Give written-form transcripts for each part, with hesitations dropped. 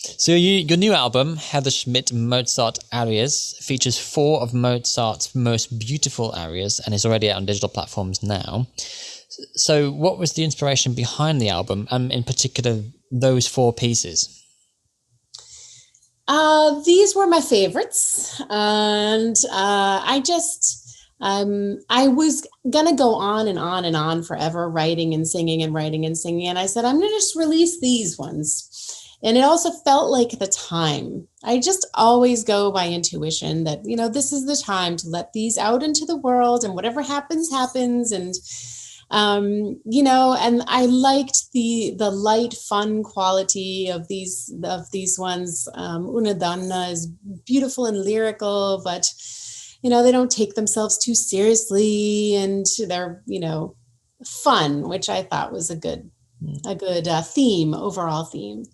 So your new album, SCHMID Mozart Arias, features 4 of Mozart's most beautiful arias and is already out on digital platforms now. So what was the inspiration behind the album, and in particular those 4 pieces? These were my favorites, and I was gonna go on and on and on forever, writing and singing and writing and singing, and I said I'm gonna just release these ones. And it also felt like the time. I just always go by intuition that, this is the time to let these out into the world, and whatever happens, happens. And, and I liked the light, fun quality of these ones. Una Donna is beautiful and lyrical, but, they don't take themselves too seriously, and they're, fun, which I thought was a good theme, overall theme.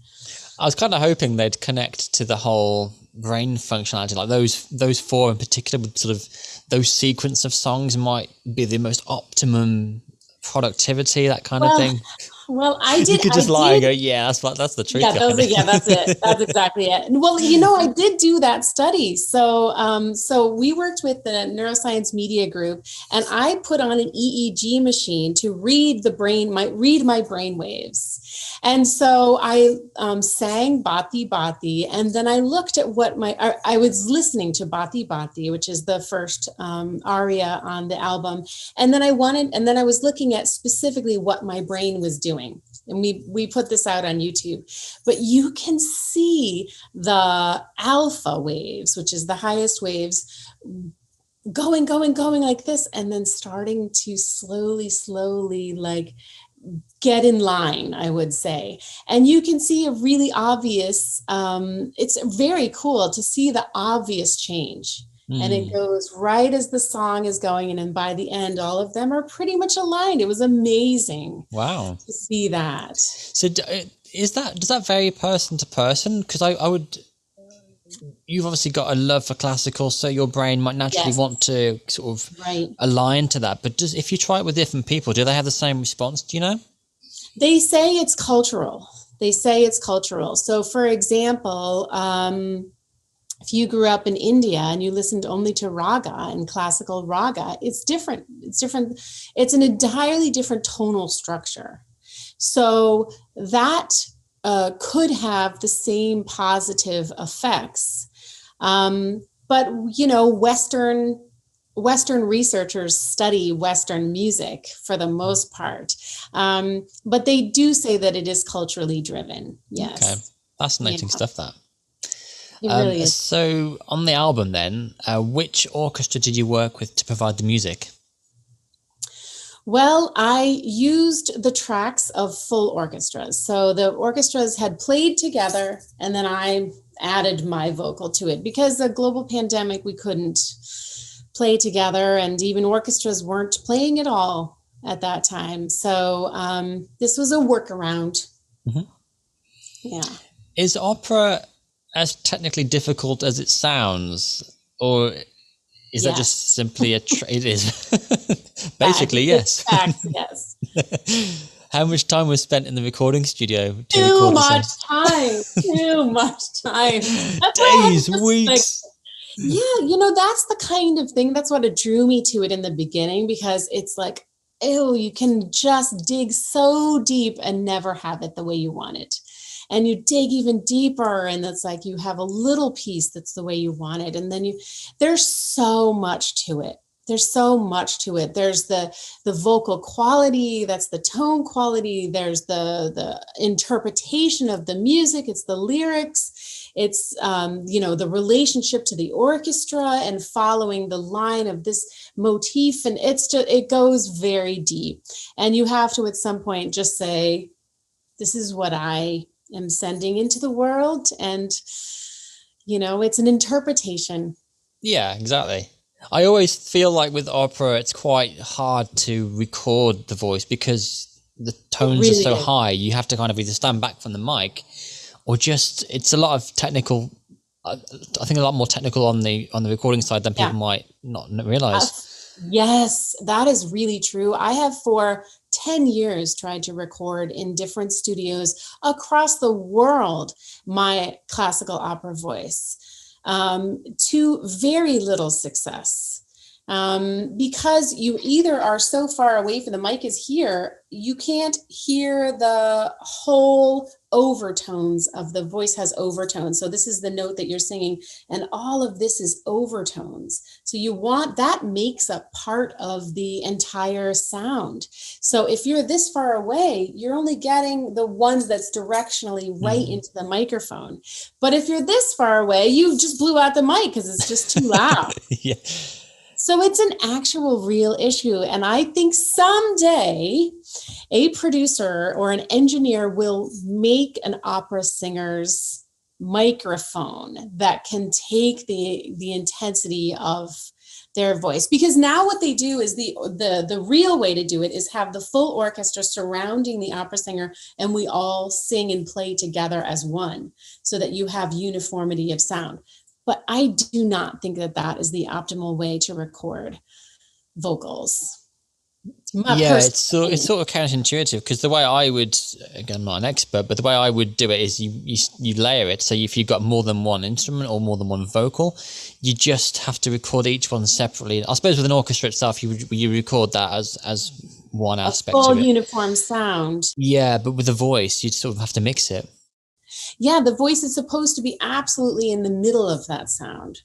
I was kind of hoping they'd connect to the whole brain functionality, like those 4 in particular, with sort of those sequence of songs might be the most optimum productivity, that kind of thing. Well, I did. You could just lie and go, yeah, that's the truth. Yeah, that's it. That's exactly it. Well, I did do that study. So we worked with the Neuroscience Media Group, and I put on an EEG machine to read my brain waves. And so I sang Bhati Bhati, and then I looked at what I was listening to Bhati Bhati, which is the first aria on the album, and then I was looking at specifically what my brain was doing. And we put this out on YouTube, but you can see the alpha waves, which is the highest waves, going like this, and then starting to slowly like get in line, I would say. And you can see a really obvious, it's very cool to see the obvious change. And it goes right as the song is going, and then by the end, all of them are pretty much aligned. It was amazing. Wow, to see that. So does that vary person to person? Because you've obviously got a love for classical, so your brain might naturally want to sort of align to that. But if you try it with different people, do they have the same response? Do you know? They say it's cultural. So, for example, if you grew up in India and you listened only to raga and classical raga, it's different. It's an entirely different tonal structure. So that could have the same positive effects. But, Western researchers study Western music for the most part. But they do say that it is culturally driven. Yes. Okay. Fascinating stuff, that. It really is. So on the album then, which orchestra did you work with to provide the music? Well, I used the tracks of full orchestras. So the orchestras had played together, and then I added my vocal to it. Because the global pandemic, we couldn't play together, and even orchestras weren't playing at all at that time. So this was a workaround. Mm-hmm. Yeah. Is opera as technically difficult as it sounds, or is that just simply it is? Basically, yes. Yes. How much time was spent in the recording studio? Too much time. Days, weeks. That's the kind of thing. That's what it drew me to it in the beginning, because it's like, you can just dig so deep and never have it the way you want it. And you dig even deeper, and it's like you have a little piece that's the way you want it. And then there's so much to it. There's the vocal quality, that's the tone quality. There's the interpretation of the music. It's the lyrics. It's, the relationship to the orchestra and following the line of this motif. And it goes very deep. And you have to, at some point, just say, this is what I am sending into the world. And, it's an interpretation. Yeah, exactly. I always feel like with opera, it's quite hard to record the voice because the tones are so high. You have to kind of either stand back from the mic or it's a lot of technical. I think a lot more technical on the recording side than people might not realize. Yes, that is really true. I have for 10 years tried to record in different studios across the world my classical opera voice, to very little success. Because you either are so far away from the mic is here, you can't hear the whole overtones of the voice has overtones. So this is the note that you're singing, and all of this is overtones. So you want that makes up part of the entire sound. So if you're this far away, you're only getting the ones that's directionally right into the microphone. But if you're this far away, you just blew out the mic because it's just too loud. Yeah. So it's an actual real issue. And I think someday a producer or an engineer will make an opera singer's microphone that can take the intensity of their voice. Because now what they do is the real way to do it is have the full orchestra surrounding the opera singer, and we all sing and play together as one so that you have uniformity of sound. But I do not think that that is the optimal way to record vocals. It's sort of counterintuitive, because the way I would, again, I'm not an expert, but the way I would do it is you layer it. So if you've got more than one instrument or more than one vocal, you just have to record each one separately. I suppose with an orchestra itself, you record that as one aspect of it. Full uniform sound. Yeah, but with the voice, you'd sort of have to mix it. Yeah, the voice is supposed to be absolutely in the middle of that sound.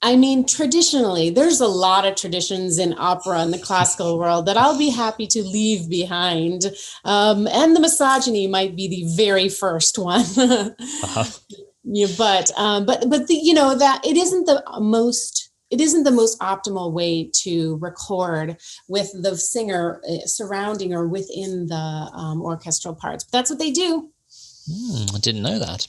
I mean, traditionally, there's a lot of traditions in opera in the classical world that I'll be happy to leave behind. And the misogyny might be the very first one. Yeah, but that it isn't the most optimal way to record with the singer surrounding or within the orchestral parts. But that's what they do. I didn't know that.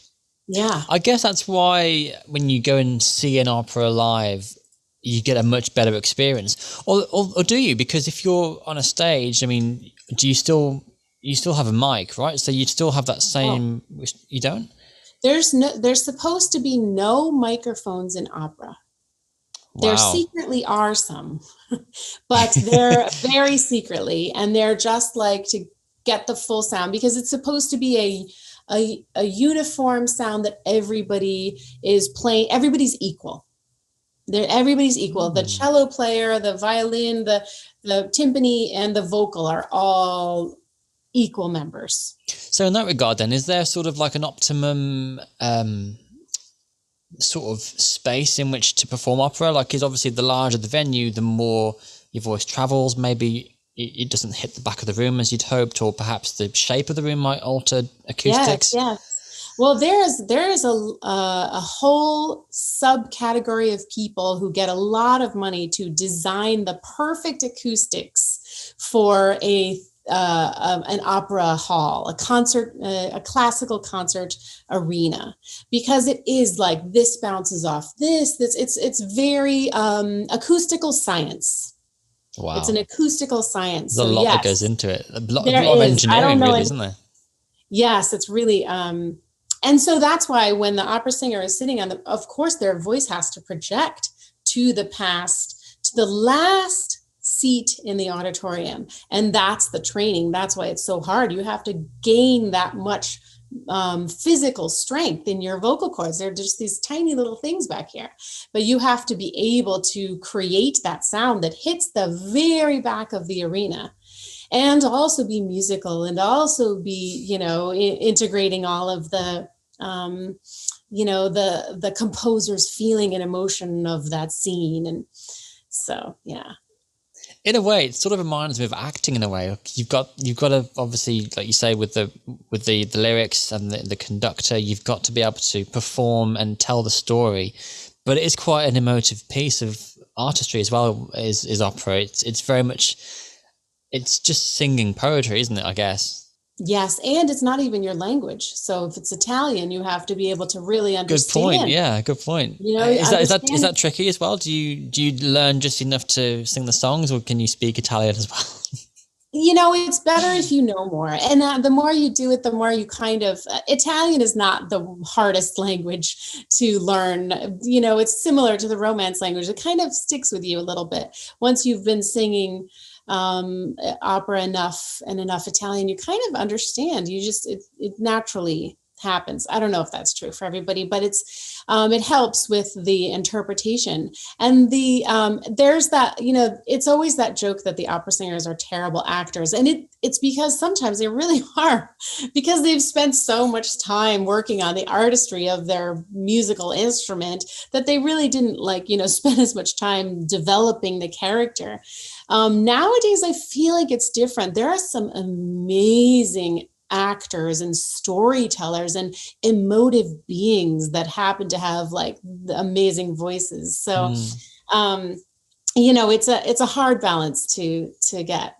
Yeah. I guess that's why when you go and see an opera live, you get a much better experience. Or do you? Because if you're on a stage, I mean, you still have a mic, right? So you'd still have that same... Oh. You don't? There's supposed to be no microphones in opera. Wow. There secretly are some, but they're very secretly, and they're just like to get the full sound, because it's supposed to be a uniform sound that everybody is playing. Everybody's equal. Everybody's equal. The cello player, the violin, the timpani, and the vocal are all equal members. So in that regard, then, is there sort of like an optimum sort of space in which to perform opera? Like, is obviously the larger the venue, the more your voice travels. Maybe it doesn't hit the back of the room as you'd hoped, or perhaps the shape of the room might alter acoustics. Yes. Well, there is a whole subcategory of people who get a lot of money to design the perfect acoustics for an opera hall, a classical concert arena, because it is like this bounces off this. It's very acoustical science. Wow. It's an acoustical science. There's a lot that goes into it. A lot of engineering, really, isn't there? Yes, it's really... and so that's why when the opera singer is sitting of course, their voice has to project to the past, to the last seat in the auditorium. And that's the training. That's why it's so hard. You have to gain that much physical strength in your vocal cords. They're just these tiny little things back here, but you have to be able to create that sound that hits the very back of the arena, and also be musical, and also be, integrating all of the, the composer's feeling and emotion of that scene. And so, yeah. In a way, it sort of reminds me of acting in a way. You've got to, obviously, like you say, with the lyrics and the conductor, you've got to be able to perform and tell the story. But it is quite an emotive piece of artistry as well, is opera. It's very much, it's just singing poetry, isn't it, I guess? Yes, and it's not even your language. So if it's Italian, you have to be able to really understand. Good point. Yeah, good point. Is that tricky as well? Do you learn just enough to sing the songs, or can you speak Italian as well? It's better if you know more. And the more you do it, the more you kind of, Italian is not the hardest language to learn. It's similar to the Romance language. It kind of sticks with you a little bit. Once you've been singing opera enough Italian, you kind of understand. It naturally happens. I don't know if that's true for everybody, but it helps with the interpretation. And there's that, it's always that joke that the opera singers are terrible actors. And it's because sometimes they really are, because they've spent so much time working on the artistry of their musical instrument that they really didn't spend as much time developing the character. Nowadays, I feel like it's different. There are some amazing actors and storytellers and emotive beings that happen to have amazing voices. So, it's a hard balance to get.